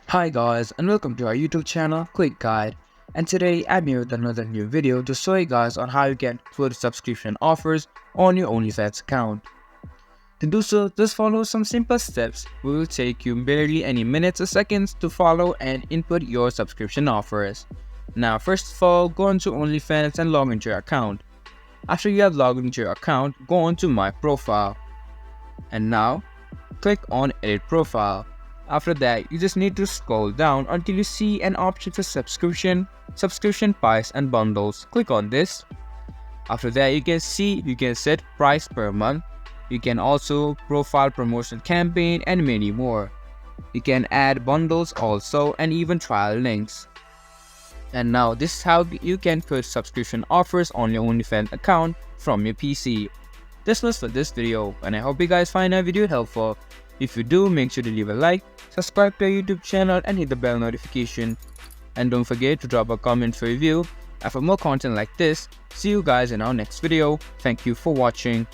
Hi guys, and welcome to our YouTube channel Quick Guide, and today I'm here with another new video to show you guys on how you can put subscription offers on your OnlyFans account. To do so, just follow some simple steps which will take you barely any minutes or seconds to follow and input your subscription offers. Now first of all, go onto OnlyFans and log into your account. After you have logged into your account, go on to My Profile, and now click on Edit Profile. After that, you just need to scroll down until you see an option for subscription price and bundles. Click on this. After that, you can set price per month. You can also profile promotion campaign and many more. You can add bundles also and even trial links. And now this is how you can put subscription offers on your OnlyFans account from your PC. This was for this video, and I hope you guys find our video helpful. If you do, make sure to leave a like, subscribe to our YouTube channel and hit the bell notification. And don't forget to drop a comment for review. And for more content like this, see you guys in our next video. Thank you for watching.